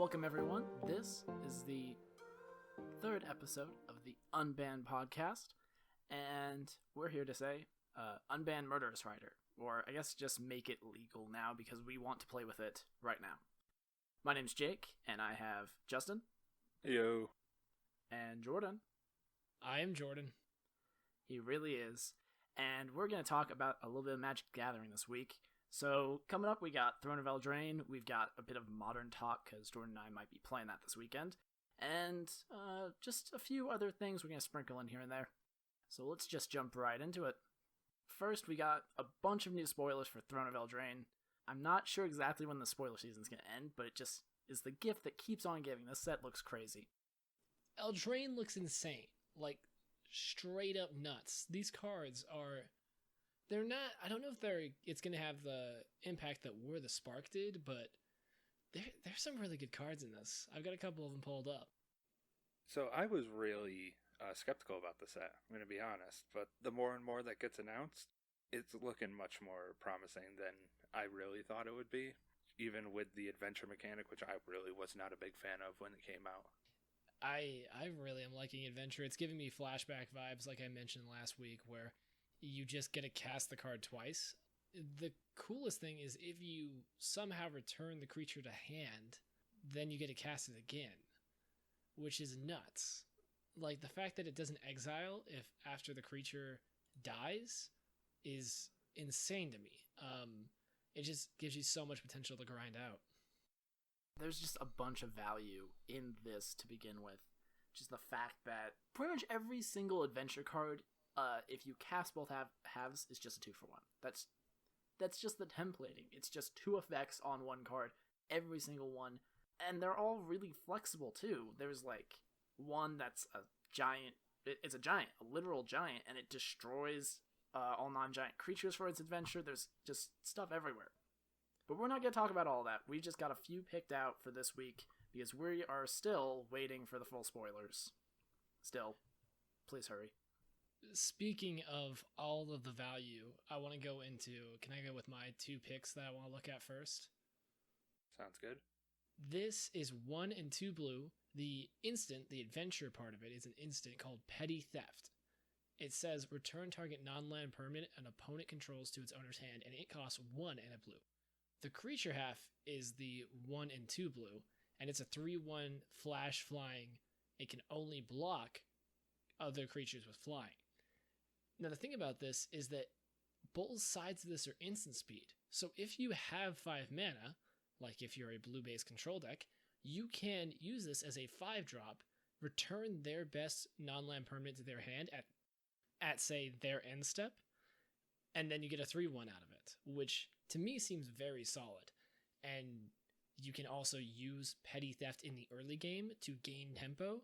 Welcome, everyone. This is the third episode of the Unbanned Podcast, and we're here to say, unban Murderous Rider, or I guess just make it legal now because we want to play with it right now. My name's Jake, and I have Justin. Yo. And Jordan. I am Jordan. He really is. And we're going to talk about a little bit of Magic the Gathering this week. So coming up, we got Throne of Eldraine. We've got a bit of Modern talk because Jordan and I might be playing that this weekend. And just a few other things we're going to sprinkle in here and there. So let's just jump right into it. First, we got a bunch of new spoilers for Throne of Eldraine. I'm not sure exactly when the spoiler season's going to end, but it just is the gift that keeps on giving. This set looks crazy. Eldraine looks insane. Like, straight up nuts. These cards are... They're not... I don't know if it's going to have the impact that War the Spark did, but there's some really good cards in this. I've got a couple of them pulled up. So I was really skeptical about the set, I'm going to be honest. But the more and more that gets announced, it's looking much more promising than I really thought it would be. Even with the adventure mechanic, which I really was not a big fan of when it came out. I really am liking adventure. It's giving me flashback vibes, like I mentioned last week, where you just get to cast the card twice. The coolest thing is if you somehow return the creature to hand, then you get to cast it again, which is nuts. Like, the fact that it doesn't exile if after the creature dies is insane to me. It just gives you so much potential to grind out. There's just a bunch of value in this to begin with. Just the fact that pretty much every single adventure card, if you cast both halves, is just a 2-for-1. That's just the templating. It's just 2 effects on one card, every single one. And they're all really flexible, too. There's, like, one that's a giant. It's a giant, a literal giant, and it destroys all non-giant creatures for its adventure. There's just stuff everywhere. But we're not going to talk about all that. We just got a few picked out for this week because we are still waiting for the full spoilers. Still. Please hurry. Speaking of all of the value, I want to go into... Can I go with my 2 picks that I want to look at first? Sounds good. This is 1 and 2 blue. The adventure part of it is an instant called Petty Theft. It says, return target non-land permanent an opponent controls to its owner's hand, and it costs 1 and a blue. The creature half is the 1 and 2 blue, and it's a 3/1 flash flying. It can only block other creatures with flying. Now, the thing about this is that both sides of this are instant speed. So if you have 5 mana, like if you're a blue-based control deck, you can use this as a 5-drop, return their best non-land permanent to their hand at say, their end step, and then you get a 3/1 out of it, which to me seems very solid. And you can also use Petty Theft in the early game to gain tempo,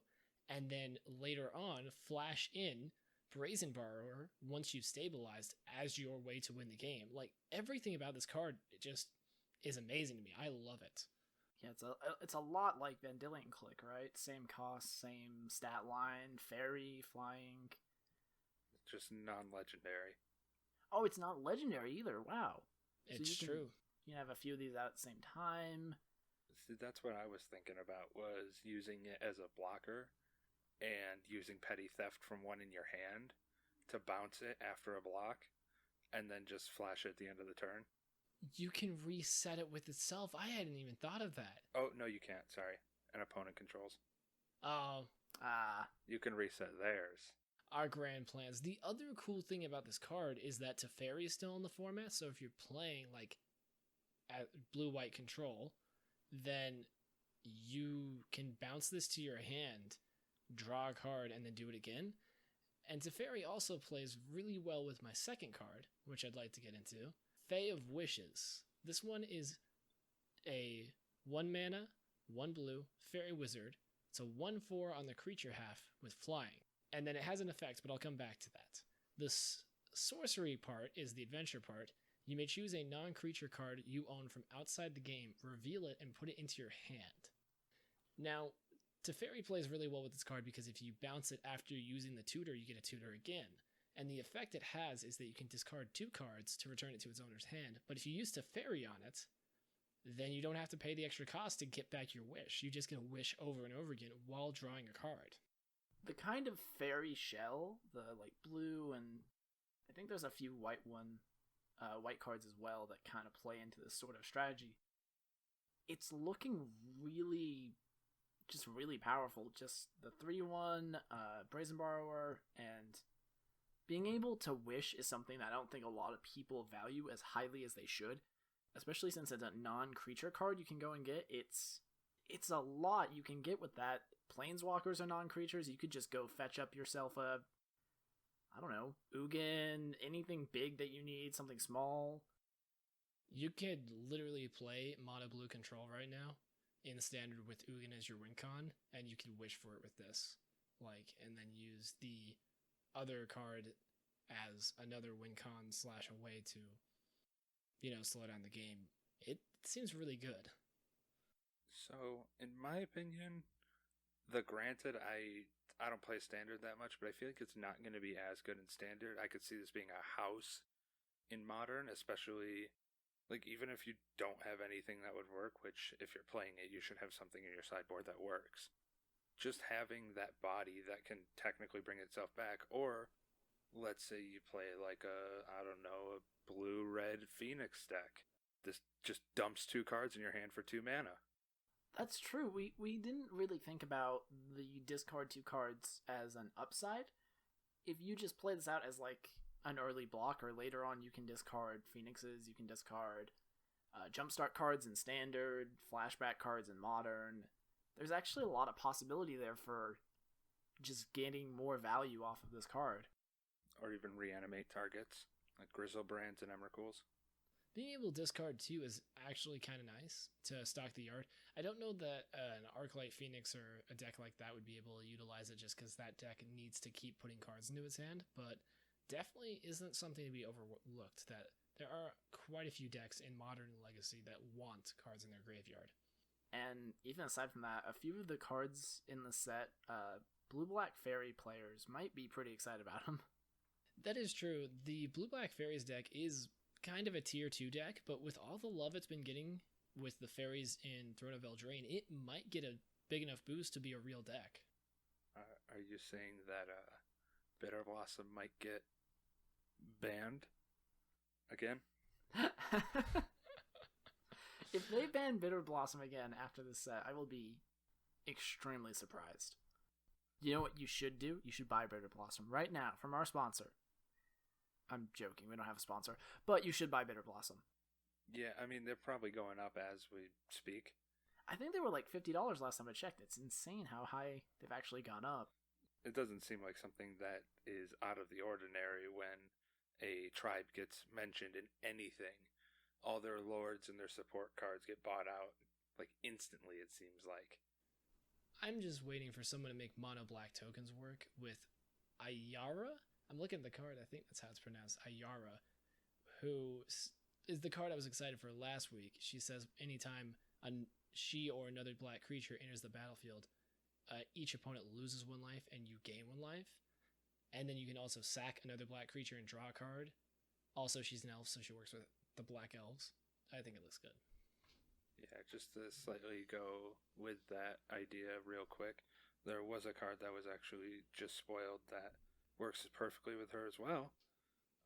and then later on flash in Brazen Borrower once you've stabilized as your way to win the game. Like, everything about this card, it just is amazing to me. I love it. Yeah, it's a lot like Vendilion Click, right? Same cost, same stat line, fairy, flying. Just non-legendary. Oh, it's not legendary either. Wow. It's true. You can have a few of these out at the same time. See, that's what I was thinking about, was using it as a blocker and using Petty Theft from one in your hand to bounce it after a block and then just flash it at the end of the turn. You can reset it with itself. I hadn't even thought of that. Oh, no, you can't. Sorry. An opponent controls. Oh. You can reset theirs. Our grand plans. The other cool thing about this card is that Teferi is still in the format, so if you're playing like at blue-white control, then you can bounce this to your hand, draw a card, and then do it again. And Teferi also plays really well with my second card, which I'd like to get into, Fae of Wishes. This one is a 1 mana, 1 blue, fairy wizard. It's a 1/4 on the creature half with flying. And then it has an effect, but I'll come back to that. The sorcery part is the adventure part. You may choose a non-creature card you own from outside the game, reveal it, and put it into your hand. Now, Teferi plays really well with this card because if you bounce it after using the tutor, you get a tutor again. And the effect it has is that you can discard 2 cards to return it to its owner's hand. But if you use Teferi on it, then you don't have to pay the extra cost to get back your wish. You just get a wish over and over again while drawing a card. The kind of fairy shell, the like blue, and I think there's a few white cards as well that kind of play into this sort of strategy. It's looking really powerful. Just the 3/1 Brazen Borrower, and being able to wish is something that I don't think a lot of people value as highly as they should, especially since it's a non-creature card you can go and get. It's a lot you can get with that. Planeswalkers are non-creatures. You could just go fetch up yourself a, I don't know, Ugin, anything big that you need, something small. You could literally play mono blue control right now in standard with Ugin as your win con, and you could wish for it with this. And then use the other card as another win con / a way to, slow down the game. It seems really good. So, in my opinion, granted, I don't play standard that much, but I feel like it's not going to be as good in standard. I could see this being a house in modern, especially, even if you don't have anything that would work, which, if you're playing it, you should have something in your sideboard that works. Just having that body that can technically bring itself back, or let's say you play a blue-red Phoenix deck. This just dumps 2 cards in your hand for 2 mana. That's true. We didn't really think about the discard 2 cards as an upside. If you just play this out as an early blocker, later on you can discard Phoenixes, you can discard jumpstart cards in standard, flashback cards in modern. There's actually a lot of possibility there for just getting more value off of this card. Or even reanimate targets, like Grizzlebrands and Emrakul's. Being able to discard 2 is actually kind of nice to stock the yard. I don't know that an Arclight Phoenix or a deck like that would be able to utilize it just because that deck needs to keep putting cards into its hand, but definitely isn't something to be overlooked, that there are quite a few decks in Modern and Legacy that want cards in their graveyard. And even aside from that, a few of the cards in the set, Blue-Black Fairy players might be pretty excited about them. That is true. The Blue-Black Fairies deck is kind of a tier 2 deck, but with all the love it's been getting with the fairies in Throne of Eldraine, it might get a big enough boost to be a real deck. Are you saying that Bitter Blossom might get banned again? If they ban Bitter Blossom again after this set, I will be extremely surprised. You know what you should do? You should buy Bitter Blossom right now from our sponsor. I'm joking, we don't have a sponsor, but you should buy Bitter Blossom. Yeah, I mean, they're probably going up as we speak. I think they were $50 last time I checked. It's insane how high they've actually gone up. It doesn't seem like something that is out of the ordinary when a tribe gets mentioned in anything. All their lords and their support cards get bought out, instantly, it seems like. I'm just waiting for someone to make mono black tokens work with Ayara. I'm looking at the card, I think that's how it's pronounced, Ayara, who is the card I was excited for last week. She says anytime she or another black creature enters the battlefield, each opponent loses 1 life and you gain 1 life. And then you can also sack another black creature and draw a card. Also, she's an elf, so she works with the black elves. I think it looks good. Yeah, just to slightly go with that idea real quick, there was a card that was actually just spoiled that works perfectly with her as well.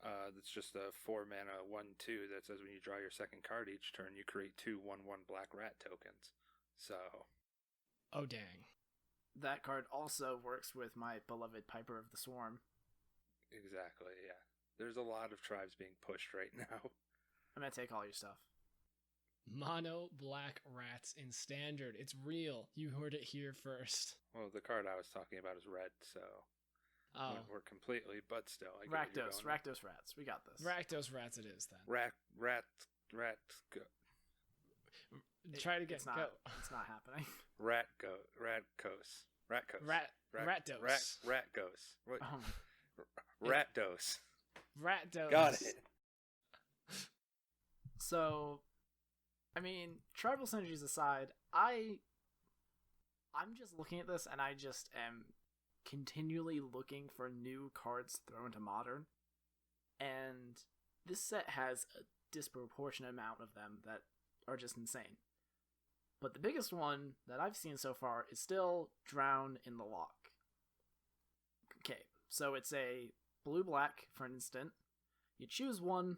That's just a 4-mana 1/2 that says when you draw your second card each turn, you create 2 1/1 black rat tokens. So. Oh, dang. That card also works with my beloved Piper of the Swarm. Exactly, yeah. There's a lot of tribes being pushed right now. I'm going to take all your stuff. Mono black rats in standard. It's real. You heard it here first. Well, the card I was talking about is red, so we're completely, but still. Rakdos rats. We got this. Rakdos rats it is then. Rat, go. Try it again. It's not, go. It's not happening. Ratdos. What? Ratdos. Ratdos. Got it. So, I mean, tribal synergies aside, I'm just looking at this and I just am continually looking for new cards thrown to Modern. And this set has a disproportionate amount of them that are just insane. But the biggest one that I've seen so far is still Drown in the Loch. Okay, so it's a blue-black for an instant. You choose one,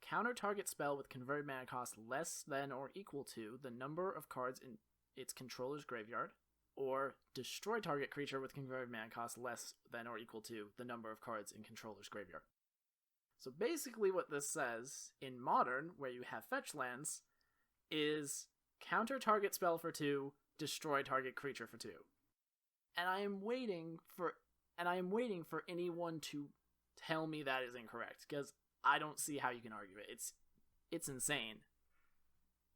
counter target spell with converted mana cost less than or equal to the number of cards in its controller's graveyard, or destroy target creature with converted mana cost less than or equal to the number of cards in controller's graveyard. So basically what this says, in Modern, where you have fetch lands, is counter target spell for 2, destroy target creature for 2. And I am waiting for anyone to tell me that is incorrect, because I don't see how you can argue it. It's insane.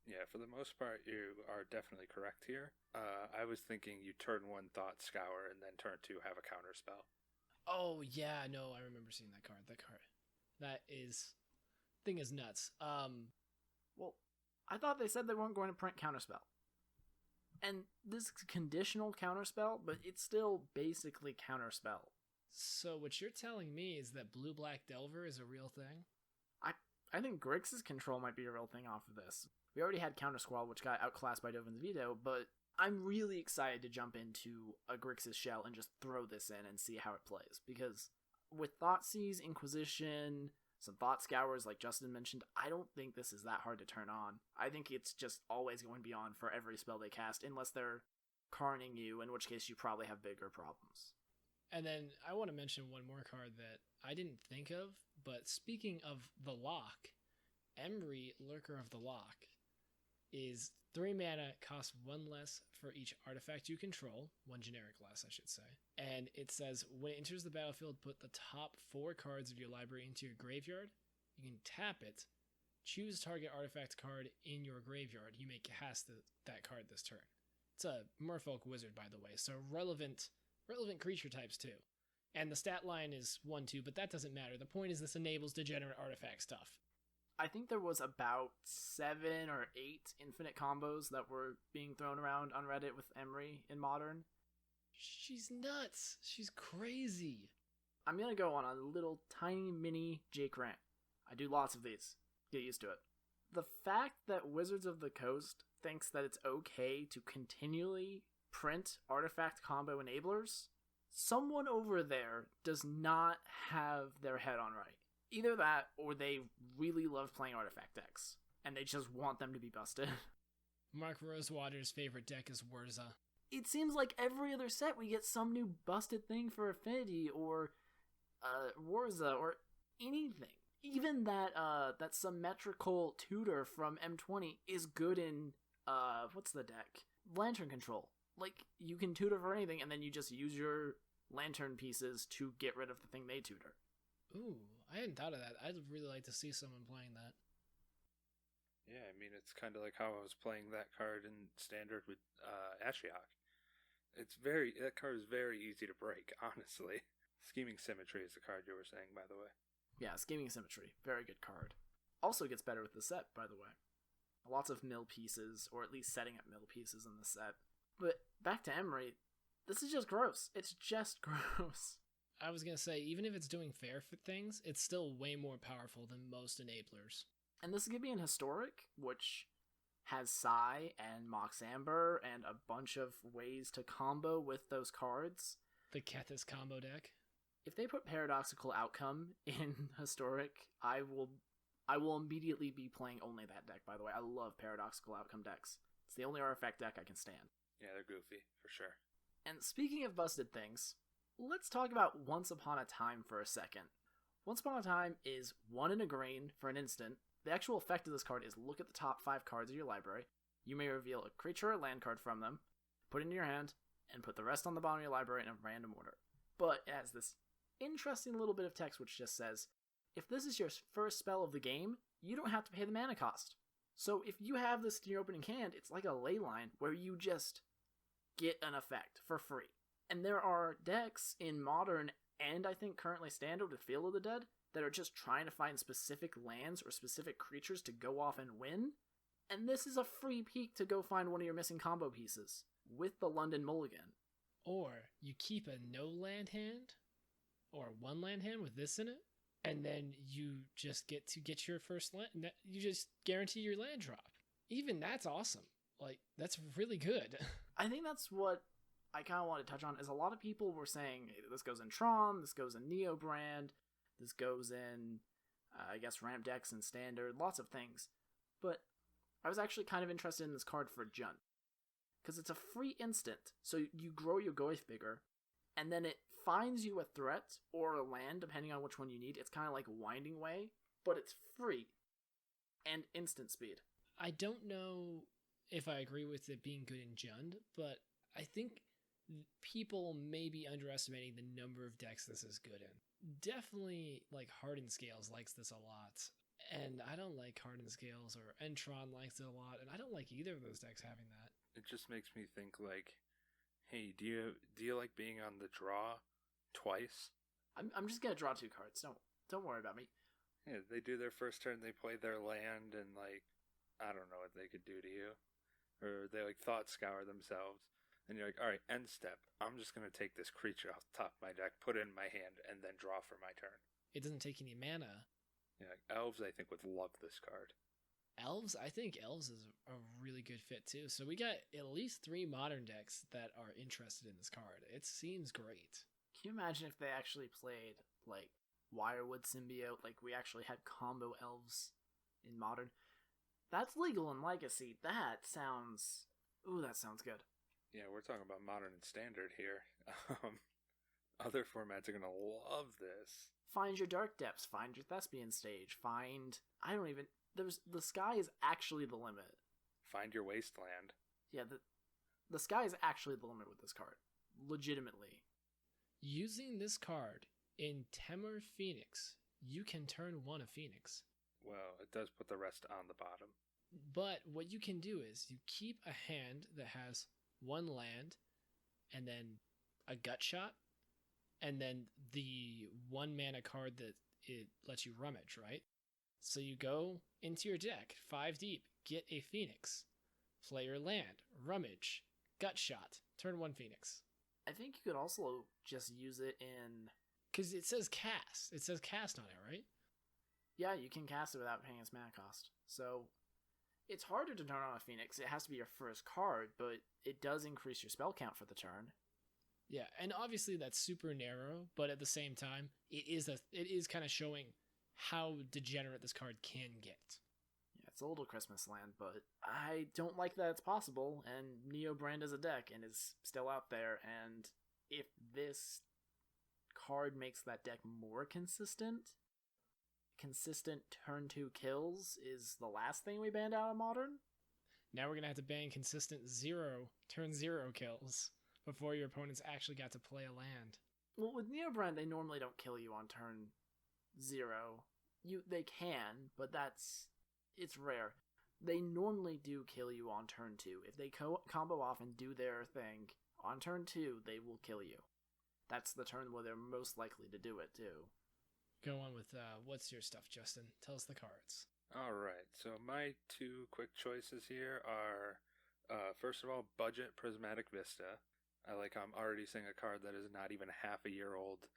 Yeah, for the most part, you are definitely correct here. I was thinking you turn 1 Thought Scour and then turn 2 have a counter spell. Oh, yeah, no, I remember seeing that card. Thing is nuts. Well, I thought they said they weren't going to print counterspell. And this is conditional counterspell, but it's still basically counterspell. So what you're telling me is that Blue-Black Delver is a real thing? I think Grixis control might be a real thing off of this. We already had Counter Squall, which got outclassed by Dovin's Veto, but I'm really excited to jump into a Grixis shell and just throw this in and see how it plays. Because with Thoughtseize, Inquisition, some Thought Scours like Justin mentioned, I don't think this is that hard to turn on. I think it's just always going to be on for every spell they cast, unless they're carning you, in which case you probably have bigger problems. And then I want to mention one more card that I didn't think of, but speaking of the Loch, Emry, Lurker of the Loch, is 3 mana, costs 1 less for each artifact you control, 1 generic less, I should say. And it says, when it enters the battlefield, put the top 4 cards of your library into your graveyard. You can tap it, choose target artifact card in your graveyard. You may cast that card this turn. It's a Merfolk Wizard, by the way, so relevant creature types too. And the stat line is 1/2, but that doesn't matter. The point is this enables degenerate artifact stuff. I think there was about 7 or 8 infinite combos that were being thrown around on Reddit with Emry in Modern. She's nuts. She's crazy. I'm going to go on a little tiny mini Jake rant. I do lots of these. Get used to it. The fact that Wizards of the Coast thinks that it's okay to continually print artifact combo enablers, someone over there does not have their head on right. Either that, or they really love playing artifact decks, and they just want them to be busted. Mark Rosewater's favorite deck is Wurza. It seems like every other set we get some new busted thing for Affinity, or Wurza, or anything. Even that symmetrical tutor from M20 is good in, what's the deck? Lantern Control. Like, you can tutor for anything, and then you just use your lantern pieces to get rid of the thing they tutor. Ooh, I hadn't thought of that. I'd really like to see someone playing that. Yeah, I mean, it's kind of like how I was playing that card in Standard with Ashiok. That card is very easy to break, honestly. Scheming Symmetry is the card you were saying, by the way. Yeah, Scheming Symmetry. Very good card. Also gets better with the set, by the way. Lots of mill pieces, or at least setting up mill pieces in the set. But back to Emry, this is just gross. It's just gross. I was going to say, even if it's doing fair things, it's still way more powerful than most enablers. And this is going to be in Historic, which has Sai and Mox Amber and a bunch of ways to combo with those cards. The Kethis combo deck. If they put Paradoxical Outcome in Historic, I will immediately be playing only that deck, by the way. I love Paradoxical Outcome decks. It's the only artifact deck I can stand. Yeah, they're goofy, for sure. And speaking of busted things, let's talk about Once Upon a Time for a second. Once Upon a Time is 1 in a green for an instant. The actual effect of this card is look at the top 5 cards of your library. You may reveal a creature or land card from them, put it in your hand, and put the rest on the bottom of your library in a random order. But it has this interesting little bit of text which just says, if this is your first spell of the game, you don't have to pay the mana cost. So if you have this in your opening hand, it's like a ley line where you just get an effect for free. And there are decks in Modern and I think currently Standard with Field of the Dead that are just trying to find specific lands or specific creatures to go off and win. And this is a free peek to go find one of your missing combo pieces with the London Mulligan. Or you keep a no land hand or 1 land hand with this in it, and then you just get to get your first land. You just guarantee your land drop. Even that's awesome. Like, that's really good. I think that's what I kind of want to touch on, is a lot of people were saying, hey, this goes in Tron, this goes in Neobrand, this goes in, I guess, ramp decks and standard, lots of things. But I was actually kind of interested in this card for Jund, because it's a free instant, so you grow your Goyf bigger, and then it finds you a threat or a land, depending on which one you need. It's kind of like Winding Way, but it's free, and instant speed. I don't know if I agree with it being good in Jund, but I think people may be underestimating the number of decks this is good in. Definitely, like, Hardened Scales likes this a lot, and I don't like Hardened Scales, or Entron likes it a lot, and I don't like either of those decks having that. It just makes me think, like, hey, do you like being on the draw twice? I'm just gonna draw 2 cards. Don't worry about me. Yeah, they do their first turn, they play their land, and, like, I don't know what they could do to you. Or they, like, thought scour themselves. And you're like, alright, end step. I'm just going to take this creature off the top of my deck, put it in my hand, and then draw for my turn. It doesn't take any mana. Yeah, like, Elves, I think, would love this card. Elves? I think Elves is a really good fit, too. So we got at least 3 Modern decks that are interested in this card. It seems great. Can you imagine if they actually played, like, Wirewood Symbiote, like we actually had combo Elves in Modern? That's legal in Legacy. That sounds good. Yeah, we're talking about Modern and Standard here. Other formats are going to love this. Find your Dark Depths, find your Thespian Stage, the sky is actually the limit. Find your Wasteland. Yeah, the sky is actually the limit with this card. Legitimately. Using this card in Temur Phoenix, you can turn 1 a Phoenix. Well, it does put the rest on the bottom. But what you can do is you keep a hand that has 1 land, and then a Gut Shot, and then the 1 mana card that it lets you rummage, right? So you go into your deck, 5 deep, get a Phoenix, play your land, rummage, Gut Shot, turn 1 Phoenix. I think you could also just use it in... Because it says cast. It says cast on it, right? Yeah, you can cast it without paying its mana cost. So it's harder to turn on a Phoenix. It has to be your first card, but it does increase your spell count for the turn. Yeah, and obviously that's super narrow, but at the same time, it is kind of showing how degenerate this card can get. Yeah, it's a little Christmas land, but I don't like that it's possible, and Neobrand is a deck and is still out there, and if this card makes that deck more consistent turn 2 kills is the last thing we banned out of Modern. Now we're going to have to ban consistent turn 0 kills before your opponents actually got to play a land. Well, with Neobrand, they normally don't kill you on turn 0. They can, but it's rare. They normally do kill you on turn 2. If they combo off and do their thing, on turn 2, they will kill you. That's the turn where they're most likely to do it, too. Go on with, what's your stuff, Justin? Tell us the cards. Alright, so my 2 quick choices here are, first of all, Budget Prismatic Vista. I like how I'm already seeing a card that is not even half a year old,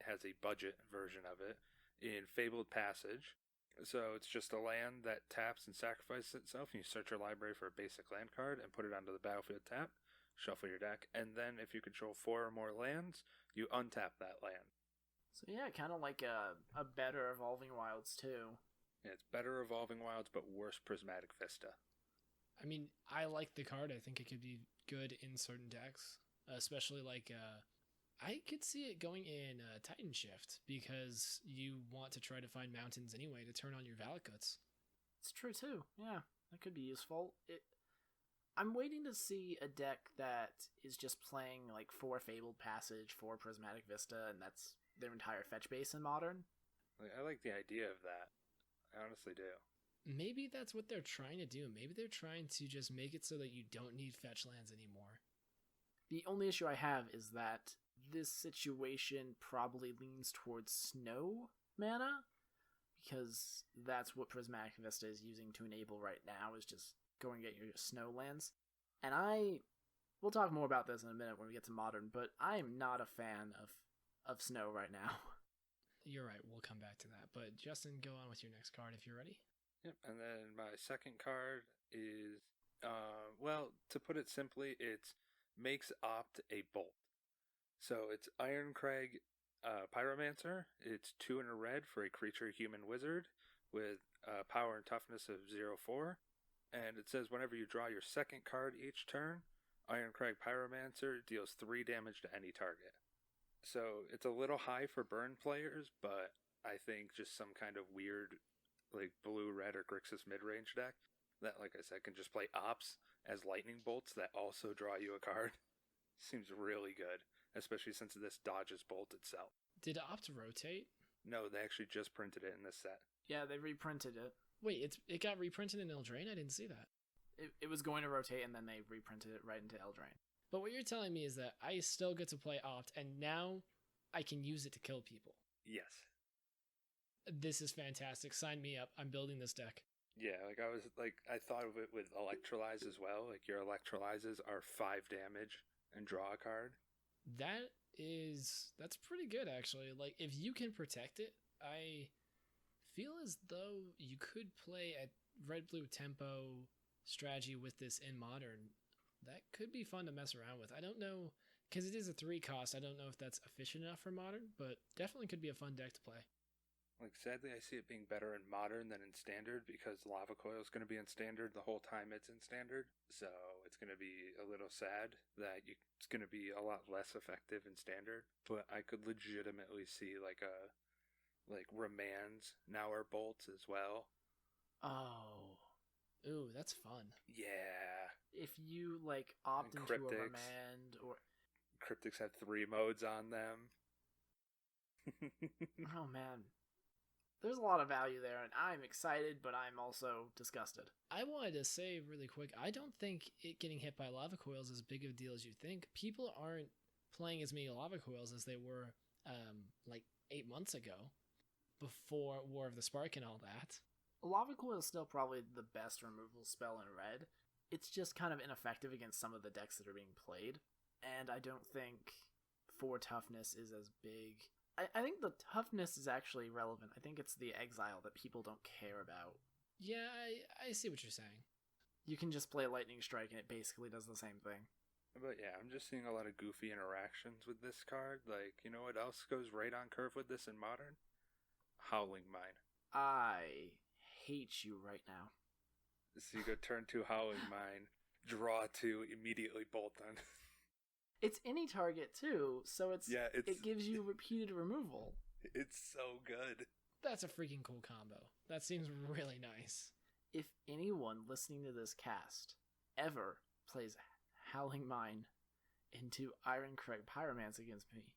has a budget version of it, in Fabled Passage. So it's just a land that taps and sacrifices itself, and you search your library for a basic land card and put it onto the battlefield tap, shuffle your deck, and then if you control 4 or more lands, you untap that land. So yeah, kind of like a better Evolving Wilds too. Yeah, it's better Evolving Wilds, but worse Prismatic Vista. I mean, I like the card. I think it could be good in certain decks, especially like I could see it going in Titan Shift, because you want to try to find mountains anyway to turn on your Valakuts. It's true too. Yeah, that could be useful. I'm waiting to see a deck that is just playing like 4 Fabled Passage, 4 Prismatic Vista, and that's their entire fetch base in Modern. I like the idea of that. I honestly do. Maybe that's what they're trying to do. Maybe they're trying to just make it so that you don't need fetch lands anymore. The only issue I have is that this situation probably leans towards snow mana, because that's what Prismatic Vista is using to enable right now, is just go and get your snow lands. And we'll talk more about this in a minute when we get to Modern, but I am not a fan of snow right now. You're right, we'll come back to that. But Justin, go on with your next card if you're ready. Yep, and then my second card is, well, to put it simply, it's makes Opt a bolt. So it's Ironcrag Pyromancer. It's 2 in a red for a creature human wizard with power and toughness of 0/4. And it says whenever you draw your second card each turn, Ironcrag Pyromancer deals 3 damage to any target. So it's a little high for burn players, but I think just some kind of weird, like blue, red, or Grixis mid-range deck that, like I said, can just play Ops as lightning bolts that also draw you a card seems really good, especially since this dodges bolt itself. Did Opt rotate? No, they actually just printed it in this set. Yeah, they reprinted it. Wait, it got reprinted in Eldraine? I didn't see that. It was going to rotate, and then they reprinted it right into Eldraine. But what you're telling me is that I still get to play Opt, and now I can use it to kill people. Yes. This is fantastic. Sign me up. I'm building this deck. Yeah, I thought of it with Electrolyze as well. Like, your Electrolyzes are 5 damage and draw a card. That's pretty good, actually. Like, if you can protect it, I feel as though you could play a red-blue tempo strategy with this in Modern. That could be fun to mess around with. I don't know, because it is a 3 cost. I don't know if that's efficient enough for Modern, but definitely could be a fun deck to play. Like, sadly, I see it being better in Modern than in Standard because Lava Coil is going to be in Standard the whole time it's in Standard. So it's going to be a little sad that it's going to be a lot less effective in Standard. But I could legitimately see like Remands now are bolts as well. Oh. Ooh, that's fun. Yeah. If you opt into a remand or Cryptics have 3 modes on them. Oh man. There's a lot of value there, and I'm excited, but I'm also disgusted. I wanted to say really quick, I don't think it getting hit by lava coils is as big of a deal as you think. People aren't playing as many lava coils as they were 8 months ago, before War of the Spark and all that. Lava Coil is still probably the best removal spell in red. It's just kind of ineffective against some of the decks that are being played, and I don't think 4 toughness is as big. I think the toughness is actually relevant. I think it's the exile that people don't care about. Yeah, I see what you're saying. You can just play Lightning Strike and it basically does the same thing. But yeah, I'm just seeing a lot of goofy interactions with this card. Like, you know what else goes right on curve with this in Modern? Howling Mine. I hate you right now. So you go turn 2 Howling Mine, draw 2, immediately bolt on. It's any target too, so it gives you repeated removal. It's so good. That's a freaking cool combo. That seems really nice. If anyone listening to this cast ever plays Howling Mine into Ironcrag Pyromancer against me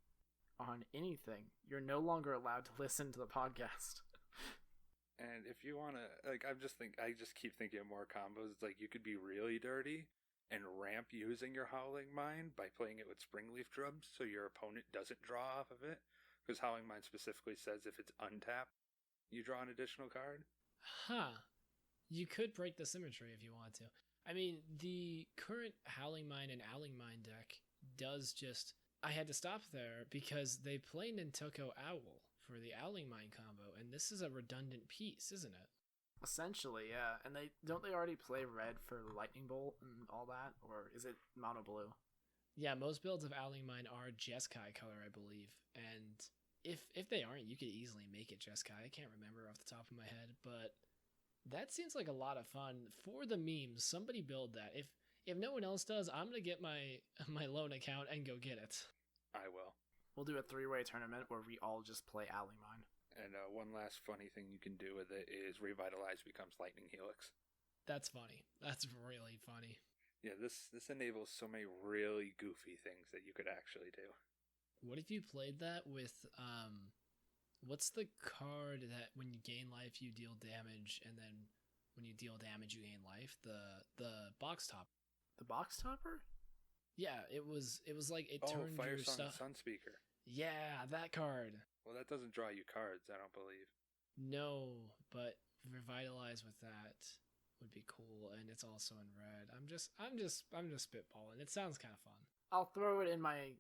on anything, you're no longer allowed to listen to the podcast. And if you want to, I just keep thinking of more combos. It's like you could be really dirty and ramp using your Howling Mine by playing it with Springleaf Drums so your opponent doesn't draw off of it. Because Howling Mine specifically says if it's untapped, you draw an additional card. Huh. You could break the symmetry if you want to. I mean, the current Howling Mine and Owling Mine deck does just... I had to stop there because they play Nintoko Owl for the Owling Mine combo, and this is a redundant piece, isn't it? Essentially, yeah. And they already play red for Lightning Bolt and all that? Or is it mono blue? Yeah, most builds of Owling Mine are Jeskai color, I believe. And if they aren't, you could easily make it Jeskai. I can't remember off the top of my head, but that seems like a lot of fun. For the memes, somebody build that. If no one else does, I'm going to get my loan account and go get it. I will. We'll do a 3-way tournament where we all just play Owling Mine. And one last funny thing you can do with it is Revitalize becomes Lightning Helix. That's funny. That's really funny. Yeah, this enables so many really goofy things that you could actually do. What if you played that with, what's the card that when you gain life you deal damage, and then when you deal damage you gain life? The box top. The box topper? Yeah, it was like it turned Fire your Song stuff. Sunspeaker. Yeah, that card. Well, that doesn't draw you cards, I don't believe. No, but Revitalize with that would be cool, and it's also in red. I'm just spitballing. It sounds kind of fun. I'll throw it in my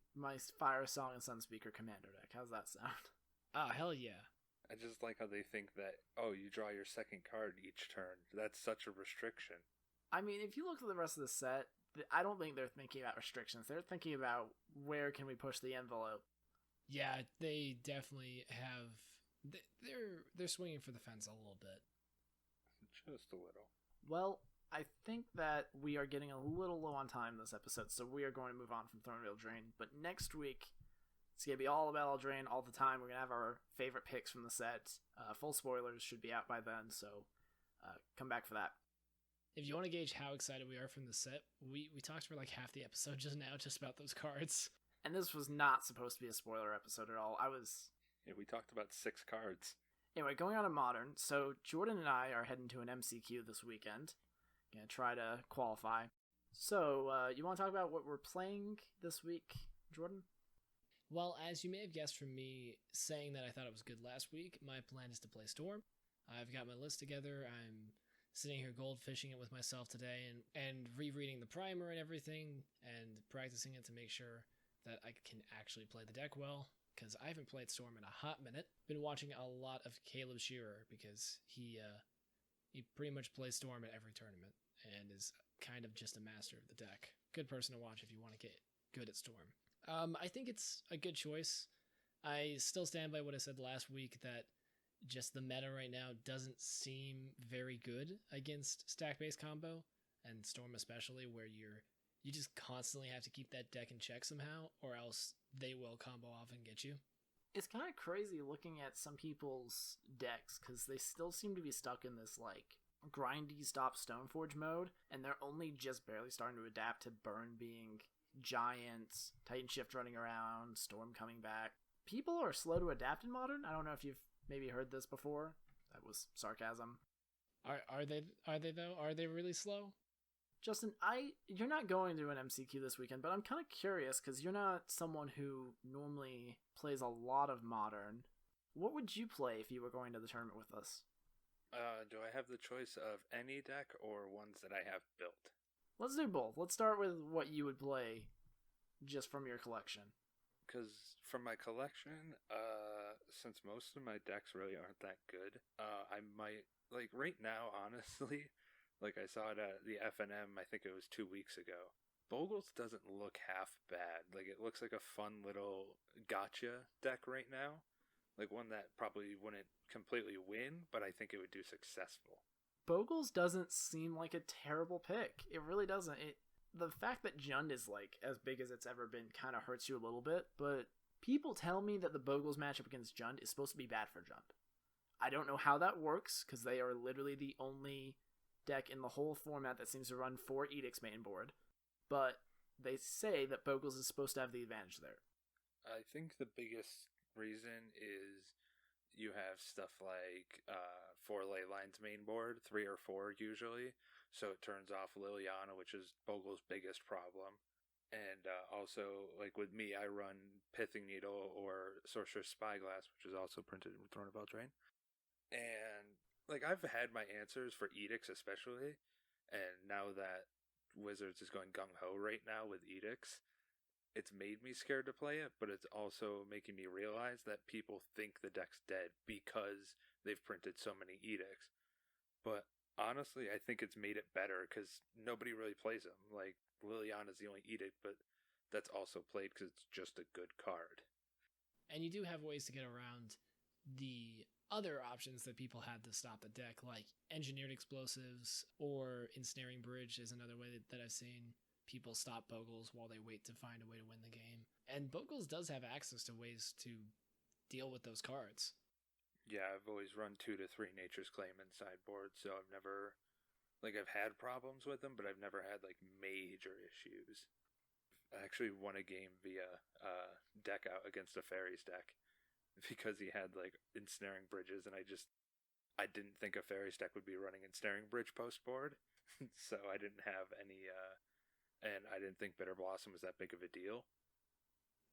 Fire Song and Sunspeaker commander deck. How's that sound? Ah, hell yeah. I just like how they think that, you draw your second card each turn. That's such a restriction. I mean, if you look at the rest of the set, I don't think they're thinking about restrictions. They're thinking about where can we push the envelope. Yeah, they definitely have. They're swinging for the fence a little bit. Just a little. Well, I think that we are getting a little low on time this episode, so we are going to move on from Throne of Eldraine. But next week, it's going to be all about Eldraine all the time. We're going to have our favorite picks from the set. Full spoilers should be out by then, so come back for that. If you want to gauge how excited we are from the set, we talked for like half the episode just now just about those cards. And this was not supposed to be a spoiler episode at all. Yeah, we talked about 6 cards. Anyway, going on to Modern. So Jordan and I are heading to an MCQ this weekend. Gonna try to qualify. So, you want to talk about what we're playing this week, Jordan? Well, as you may have guessed from me saying that I thought it was good last week, my plan is to play Storm. I've got my list together. I'm sitting here goldfishing it with myself today and rereading the primer and everything and practicing it to make sure that I can actually play the deck well, because I haven't played Storm in a hot minute. Been watching a lot of Caleb Shearer because he pretty much plays Storm at every tournament and is kind of just a master of the deck. Good person to watch if you want to get good at Storm. I think it's a good choice. I still stand by what I said last week that just the meta right now doesn't seem very good against stack-based combo, and Storm especially, where you just constantly have to keep that deck in check somehow, or else they will combo off and get you. It's kind of crazy looking at some people's decks, because they still seem to be stuck in this, like, grindy stop Stoneforge mode, and they're only just barely starting to adapt to Burn being giant, Titan Shift running around, Storm coming back. People are slow to adapt in Modern. I don't know if you've maybe heard this before. That was sarcasm. Are they though? Are they really slow? Justin, you're not going to an MCQ this weekend, but I'm kind of curious because you're not someone who normally plays a lot of Modern. What would you play if you were going to the tournament with us? Do I have the choice of any deck or ones that I have built? Let's do both. Let's start with what you would play just from your collection. Because from my collection, since most of my decks really aren't that good, I might, like right now, honestly, like I saw it at the FNM, I think it was 2 weeks ago. Bogles doesn't look half bad. Like it looks like a fun little gotcha deck right now. Like one that probably wouldn't completely win, but I think it would do successful. Bogles doesn't seem like a terrible pick. It really doesn't. The fact that Jund is like as big as it's ever been kind of hurts you a little bit, but people tell me that the Bogles matchup against Jund is supposed to be bad for Jund. I don't know how that works, because they are literally the only deck in the whole format that seems to run 4 Edicts main board, but they say that Bogles is supposed to have the advantage there. I think the biggest reason is you have stuff like 4 ley lines main board, 3 or 4 usually, so it turns off Liliana, which is Bogle's biggest problem. And also, like with me, I run Pithing Needle or Sorcerer's Spyglass, which is also printed in Throne of Eldraine. And like I've had my answers for Edicts especially, and now that Wizards is going gung-ho right now with Edicts, it's made me scared to play it, but it's also making me realize that people think the deck's dead because they've printed so many Edicts. But honestly, I think it's made it better because nobody really plays them. Like, Liliana's the only Edict, but that's also played because it's just a good card. And you do have ways to get around the other options that people had to stop the deck, like Engineered Explosives or Ensnaring Bridge is another way that I've seen people stop Bogles while they wait to find a way to win the game. And Bogles does have access to ways to deal with those cards. Yeah, I've always run 2 to 3 Nature's Claim in sideboard, so I've never, like, I've had problems with them, but I've never had, like, major issues. I actually won a game via deck out against a Fairies deck because he had, like, Ensnaring Bridges, and I didn't think a Fairies deck would be running Ensnaring Bridge post board, so I didn't have any, and I didn't think Bitter Blossom was that big of a deal.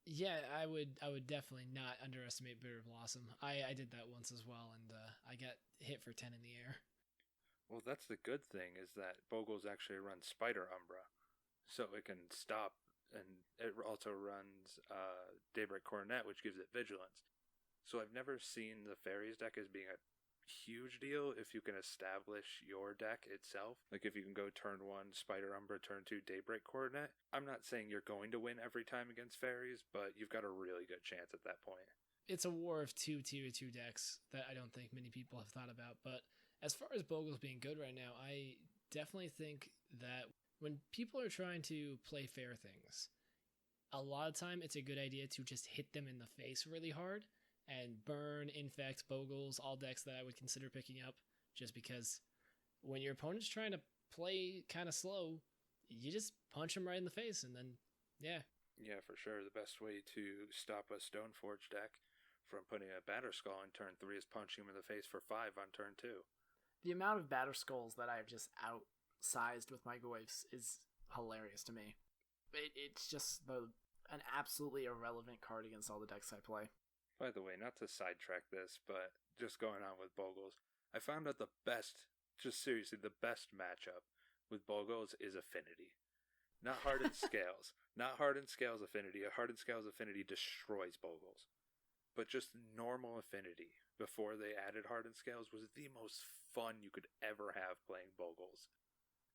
Yeah, I would definitely not underestimate Bitter Blossom. I did that once as well, and I got hit for 10 in the air. Well, that's the good thing, is that Bogles actually runs Spider Umbra, so it can stop, and it also runs Daybreak Coronet, which gives it Vigilance. So I've never seen the Fairies deck as being a huge deal if you can establish your deck itself. Like if you can go turn 1 Spider Umbra, turn 2 Daybreak Coordinate. I'm not saying you're going to win every time against fairies, but you've got a really good chance at that point. It's a war of 2 tier 2 decks that I don't think many people have thought about. But as far as Bogles being good right now, I definitely think that when people are trying to play fair things, a lot of time it's a good idea to just hit them in the face really hard and burn, infect, Bogles, all decks that I would consider picking up, just because when your opponent's trying to play kind of slow, you just punch them right in the face, and then, yeah. Yeah, for sure. The best way to stop a Stoneforge deck from putting a Batterskull in turn 3 is punching him in the face for 5 on turn 2. The amount of Batterskulls that I've just outsized with microwaves is hilarious to me. It's just an absolutely irrelevant card against all the decks I play. By the way, not to sidetrack this, but just going on with Bogles, I found out the best matchup with Bogles is Affinity. Not Hardened Scales. Not Hardened Scales Affinity. A Hardened Scales Affinity destroys Bogles. But just normal Affinity, before they added Hardened Scales, was the most fun you could ever have playing Bogles.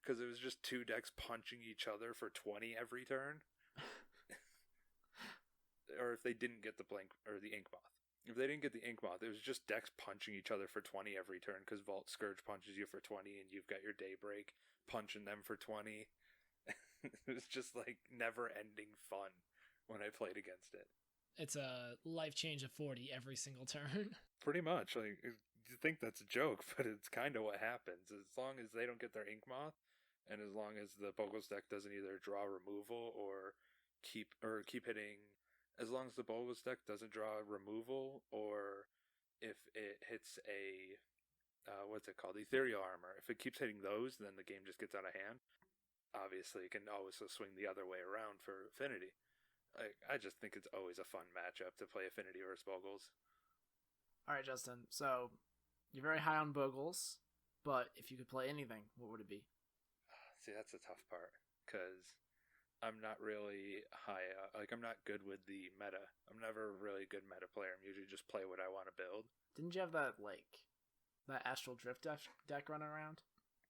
Because it was just 2 decks punching each other for 20 every turn. Or if they didn't get the Ink Moth. If they didn't get the Ink Moth, it was just decks punching each other for 20 every turn, because Vault Scourge punches you for 20, and you've got your Daybreak punching them for 20. It was just like never-ending fun when I played against it. It's a life change of 40 every single turn. Pretty much. Like, you think that's a joke, but it's kind of what happens. As long as they don't get their Ink Moth, and as long as the Bogles deck doesn't either draw removal or keep hitting. As long as the Bogles deck doesn't draw removal, or if it hits a, Ethereal Armor. If it keeps hitting those, then the game just gets out of hand. Obviously, it can also swing the other way around for Affinity. I just think it's always a fun matchup to play Affinity versus Bogles. Alright, Justin, so you're very high on Bogles, but if you could play anything, what would it be? See, that's the tough part, because I'm not really I'm not good with the meta. I'm never a really good meta player. I'm usually just play what I want to build. Didn't you have that Astral Drift deck running around?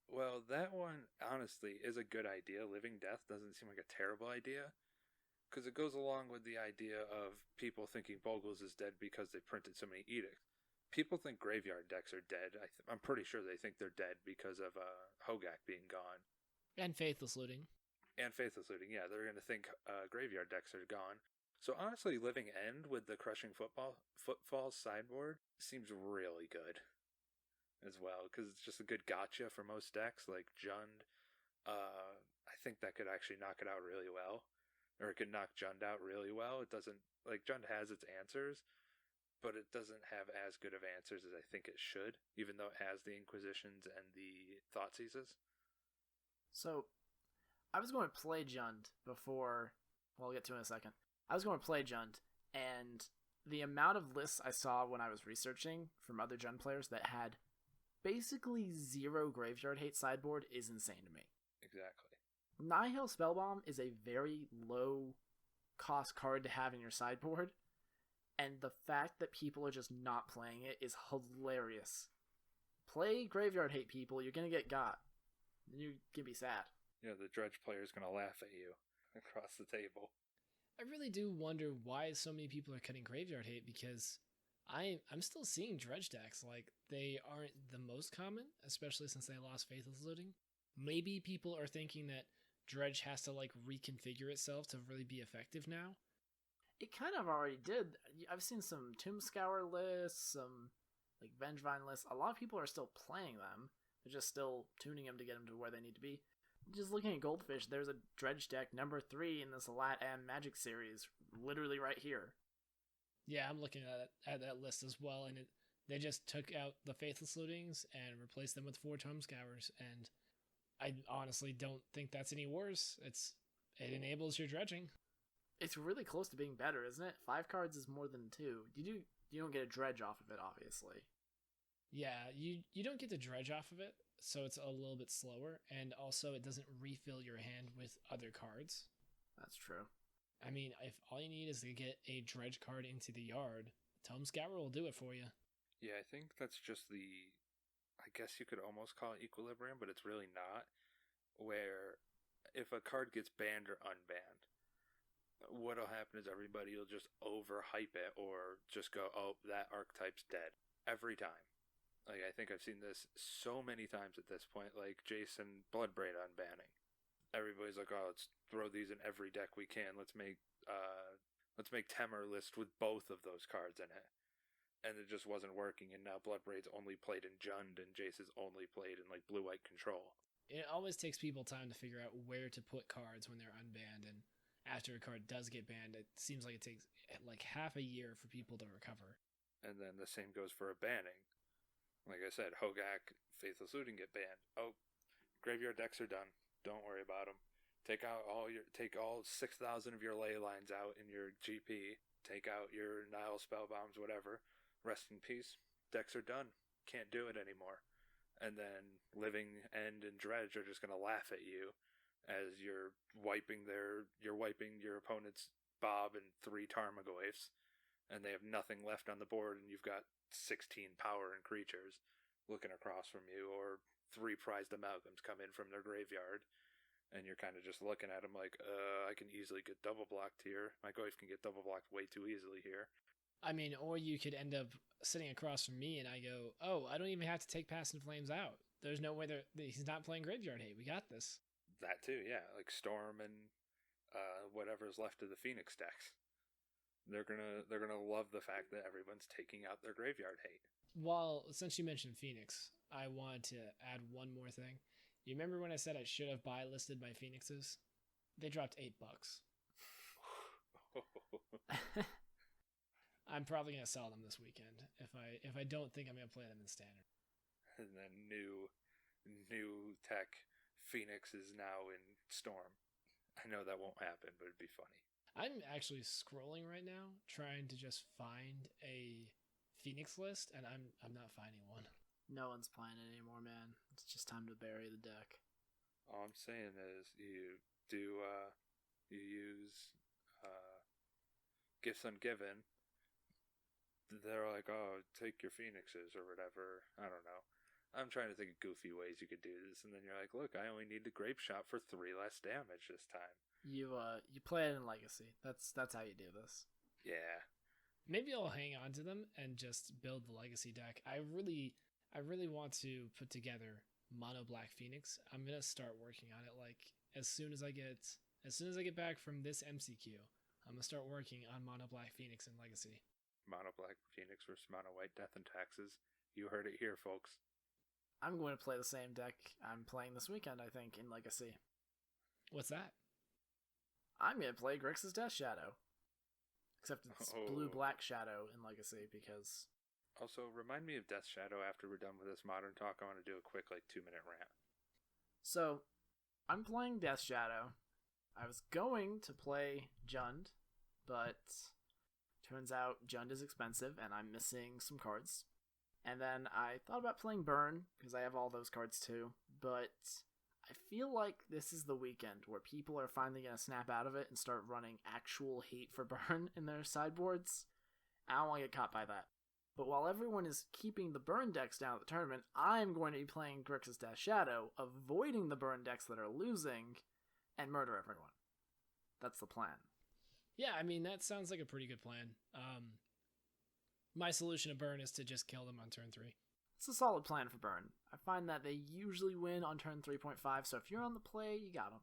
Well, that one, honestly, is a good idea. Living Death doesn't seem like a terrible idea, because it goes along with the idea of people thinking Bogles is dead because they printed so many edicts. People think graveyard decks are dead. I'm pretty sure they think they're dead because of Hogak being gone. And Faithless Looting. And Faithless Looting, yeah, they're going to think graveyard decks are gone. So honestly, Living End with the Crushing Footfalls sideboard seems really good as well, because it's just a good gotcha for most decks, like Jund. I think that could actually knock it out really well, or it could knock Jund out really well. It doesn't, like, Jund has its answers, but it doesn't have as good of answers as I think it should, even though it has the Inquisitions and the Thoughtseizes. So, I was going to play Jund before, well, I'll get to it in a second. I was going to play Jund, and the amount of lists I saw when I was researching from other Jund players that had basically 0 graveyard hate sideboard is insane to me. Exactly. Nihil Spellbomb is a very low cost card to have in your sideboard, and the fact that people are just not playing it is hilarious. Play graveyard hate, people, you're going to get got. You're going to be sad. Yeah, the Dredge player is going to laugh at you across the table. I really do wonder why so many people are cutting graveyard hate, because I'm still seeing Dredge decks. Like, they aren't the most common, especially since they lost Faithless Looting. Maybe people are thinking that Dredge has to, like, reconfigure itself to really be effective now. It kind of already did. I've seen some Tomb Scour lists, some, like, Vengevine lists. A lot of people are still playing them. They're just still tuning them to get them to where they need to be. Just looking at Goldfish, there's a Dredge deck number 3 in this LatAm Magic series, literally right here. Yeah, I'm looking at that list as well, and they just took out the Faithless Lootings and replaced them with 4 Tomb Scours, and I honestly don't think that's any worse. It enables your dredging. It's really close to being better, isn't it? 5 cards is more than 2. You don't get a dredge off of it, obviously. Yeah, you don't get to dredge off of it, so it's a little bit slower, and also it doesn't refill your hand with other cards. That's true. I mean, if all you need is to get a dredge card into the yard, Tomb Scour will do it for you. Yeah, I think that's just the I guess you could almost call it equilibrium, but it's really not, where if a card gets banned or unbanned, what'll happen is everybody will just overhype it or just go, oh, that archetype's dead every time. Like, I think I've seen this so many times at this point, like Jason Bloodbraid unbanning. Everybody's like, oh, let's throw these in every deck we can. Let's make Temur list with both of those cards in it. And it just wasn't working, and now Bloodbraid's only played in Jund, and Jace is only played in, like, blue-white control. It always takes people time to figure out where to put cards when they're unbanned, and after a card does get banned, it seems like it takes, like, half a year for people to recover. And then the same goes for a banning. Like I said, Hogak, Faithless Looting get banned. Oh, graveyard decks are done. Don't worry about them. Take all 6,000 of your ley lines out in your GP. Take out your Nile Spellbombs, whatever. Rest in peace. Decks are done. Can't do it anymore. And then Living End and Dredge are just gonna laugh at you as you're wiping your opponent's Bob and 3 Tarmogoyfs, and they have nothing left on the board, and you've got 16 power and creatures looking across from you, or 3 prized amalgams come in from their graveyard, and you're kind of just looking at them like, I can easily get double blocked here. My Goyf can get double blocked way too easily here. I mean, or you could end up sitting across from me and I go, oh, I don't even have to take Passing Flames out. There's no way he's not playing Graveyard Hate. We got this. That too, yeah. Like Storm and whatever's left of the Phoenix decks. They're gonna love the fact that everyone's taking out their Graveyard Hate. Well, since you mentioned Phoenix, I wanted to add one more thing. You remember when I said I should have buy listed my Phoenixes? They dropped $8. I'm probably gonna sell them this weekend if I don't think I'm gonna play them in Standard. And then new tech Phoenix is now in Storm. I know that won't happen, but it'd be funny. I'm actually scrolling right now, trying to just find a Phoenix list, and I'm not finding one. No one's playing it anymore, man. It's just time to bury the deck. All I'm saying is you use Gifts Ungiven. They're like, oh, take your Phoenixes or whatever. I don't know. I'm trying to think of goofy ways you could do this, and then you're like, look, I only need the Grape Shot for 3 less damage this time. You play it in Legacy. That's how you do this. Yeah. Maybe I'll hang on to them and just build the Legacy deck. I really want to put together Mono Black Phoenix. I'm gonna start working on it. Like as soon as I get back from this MCQ, I'm gonna start working on Mono Black Phoenix in Legacy. Mono Black Phoenix versus Mono White Death and Taxes. You heard it here, folks. I'm going to play the same deck I'm playing this weekend, I think, in Legacy. What's that? I'm going to play Grixis Death Shadow. Except it's blue-black Shadow in Legacy, because... Also, remind me of Death Shadow after we're done with this Modern talk. I want to do a quick, 2-minute rant. So, I'm playing Death Shadow. I was going to play Jund, but... turns out Jund is expensive, and I'm missing some cards. And then I thought about playing Burn, because I have all those cards too, but I feel like this is the weekend where people are finally going to snap out of it and start running actual hate for Burn in their sideboards. I don't want to get caught by that. But while everyone is keeping the Burn decks down at the tournament, I'm going to be playing Grixis Death Shadow, avoiding the Burn decks that are losing, and murder everyone. That's the plan. Yeah, I mean, that sounds like a pretty good plan. My solution to Burn is to just kill them on turn 3. It's a solid plan for Burn. I find that they usually win on turn 3.5, so if you're on the play, you got them.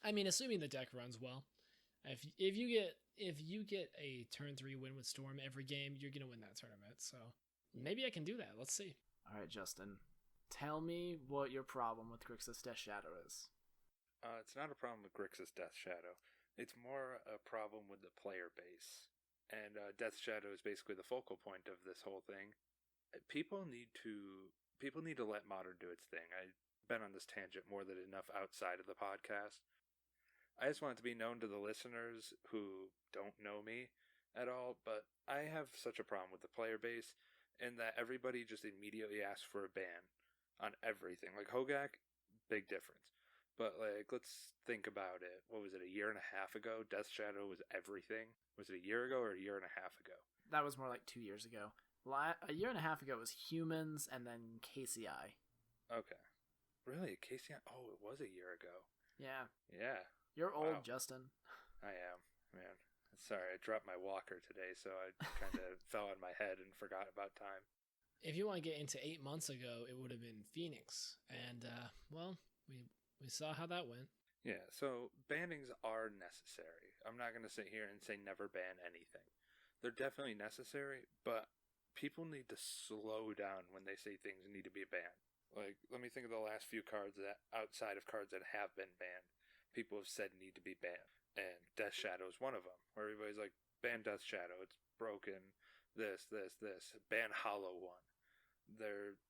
I mean, assuming the deck runs well. If you get a turn 3 win with Storm every game, you're going to win that tournament. So maybe I can do that. Let's see. All right, Justin. Tell me what your problem with Grixis Death Shadow is. It's not a problem with Grixis Death Shadow. It's more a problem with the player base. And Death Shadow is basically the focal point of this whole thing. People need to let Modern do its thing. I've been on this tangent more than enough outside of the podcast. I just want it to be known to the listeners who don't know me at all, but I have such a problem with the player base in that everybody just immediately asks for a ban on everything. Like Hogak, big difference. But, let's think about it. What was it, a year and a half ago? Death Shadow was everything. Was it a year ago or a year and a half ago? That was more like 2 years ago. A year and a half ago it was humans and then KCI. Okay. Really? KCI? Oh, it was a year ago. Yeah. Yeah. You're old, Wow. Justin. I am, man. Sorry, I dropped my walker today, so I kind of fell on my head and forgot about time. If you want to get into 8 months ago, it would have been Phoenix. And, well, we saw how that went. Yeah, so bannings are necessary. I'm not going to sit here and say never ban anything. They're definitely necessary, but people need to slow down when they say things need to be banned. Like, let me think of the last few cards that, outside of cards that have been banned, people have said need to be banned. And Death Shadow is one of them, where everybody's like, ban Death Shadow, it's broken, this. Ban Hollow One.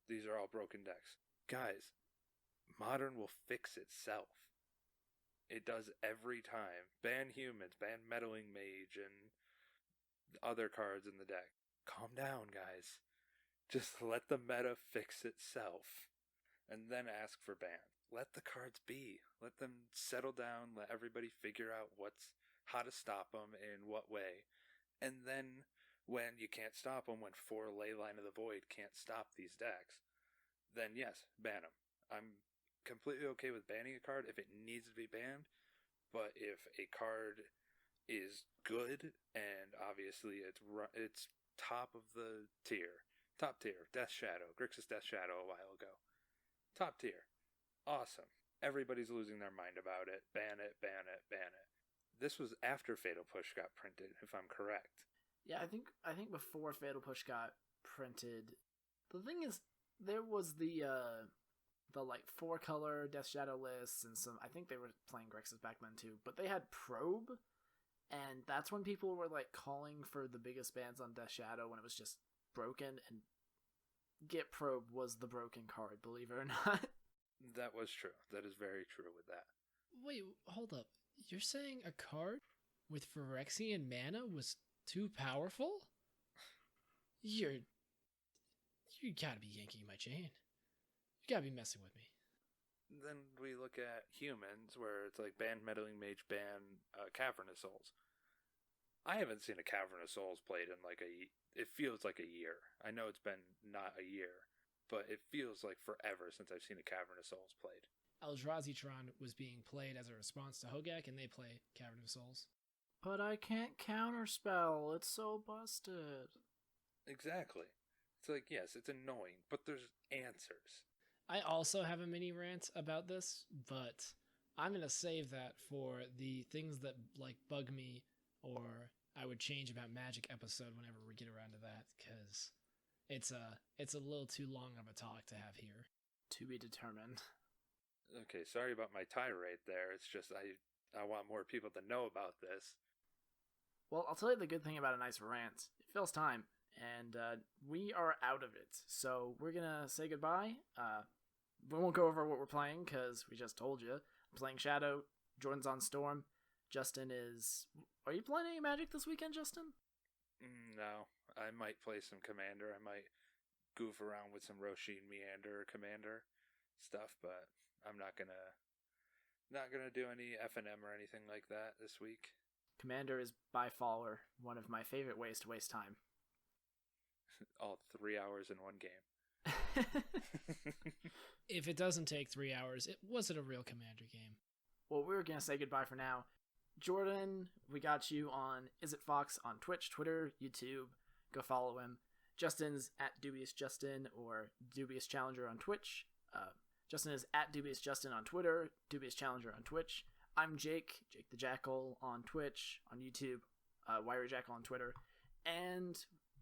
These are all broken decks. Guys, Modern will fix itself. It does every time. Ban humans, ban Meddling Mage, and other cards in the deck. Calm down, guys. Just let the meta fix itself. And then ask for ban. Let the cards be. Let them settle down. Let everybody figure out how to stop them in what way. And then when you can't stop them, when 4 Leyline of the Void can't stop these decks, then yes, ban them. I'm completely okay with banning a card if it needs to be banned. But if a card is good and obviously it's top of the tier, top tier, Death Shadow, Grixis Death Shadow a while ago, top tier. Awesome. Everybody's losing their mind about it. Ban it, ban it, ban it. This was after Fatal Push got printed, if I'm correct. Yeah, I think before Fatal Push got printed, the thing is, there was the like 4-color Death Shadow lists and some. I think they were playing Grixis back then too, but they had Probe, and that's when people were like calling for the biggest bans on Death Shadow when it was just broken. And Get Probe was the broken card, believe it or not. That was true. That is very true with that. Wait, hold up. You're saying a card with Phyrexian mana was too powerful? You gotta be yanking my chain. You gotta be messing with me. Then we look at humans, where it's like ban Meddling Mage, ban Cavernous Souls. I haven't seen a Cavernous Souls played in it feels like a year. I know it's been not a year, but it feels like forever since I've seen a Cavernous Souls played. Eldrazi-tron was being played as a response to Hogak, and they play Cavern of Souls. But I can't counterspell. It's so busted. Exactly. It's like, yes, it's annoying, but there's answers. I also have a mini rant about this, but I'm going to save that for the things that bug me or I would change about Magic episode whenever we get around to that, because it's a little too long of a talk to have here. To be determined. Okay, sorry about my tirade there. It's just I want more people to know about this. Well, I'll tell you the good thing about a nice rant. It fills time, and we are out of it. So we're going to say goodbye. We won't go over what we're playing, because we just told you. I'm playing Shadow. Jordan's on Storm. Justin is... Are you playing any Magic this weekend, Justin? No. I might play some Commander. I might goof around with some Roshin Meander Commander stuff, but I'm not gonna do any F&M or anything like that this week. Commander is by far one of my favorite ways to waste time. All 3 hours in one game. If it doesn't take 3 hours, it wasn't a real Commander game. Well, we're going to say goodbye for now. Jordan, we got you on Is It Fox on Twitch, Twitter, YouTube. Go follow him. Justin's at Dubious Justin or Dubious Challenger on Twitch. Justin is at Dubious Justin on Twitter, Dubious Challenger on Twitch. I'm Jake the Jackal on Twitch, on YouTube, Wiry Jackal on Twitter. And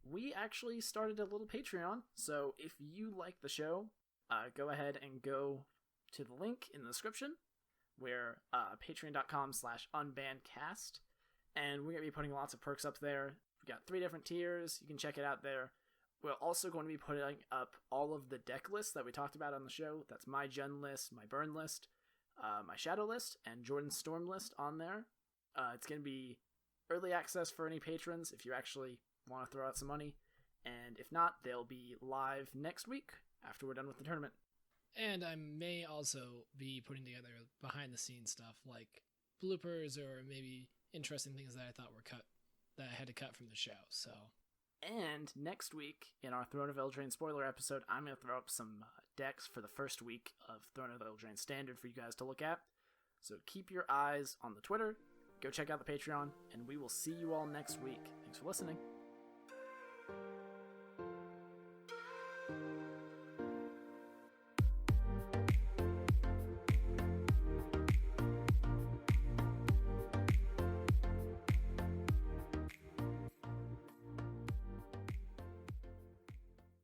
we actually started a little Patreon, so if you like the show, go ahead and go to the link in the description. We're patreon.com/unbannedcast, and we're going to be putting lots of perks up there. We got 3 different tiers. You can check it out there. We're also going to be putting up all of the deck lists that we talked about on the show. That's my Jund list, my Burn list, my Shadow list, and Jordan's Storm list on there. It's going to be early access for any patrons if you actually want to throw out some money. And if not, they'll be live next week after we're done with the tournament. And I may also be putting together behind-the-scenes stuff like bloopers or maybe interesting things that I thought were cut, that I had to cut from the show. So, And next week, in our Throne of Eldraine spoiler episode, I'm going to throw up some decks for the first week of Throne of Eldraine Standard for you guys to look at. So keep your eyes on the Twitter, go check out the Patreon, and we will see you all next week. Thanks for listening.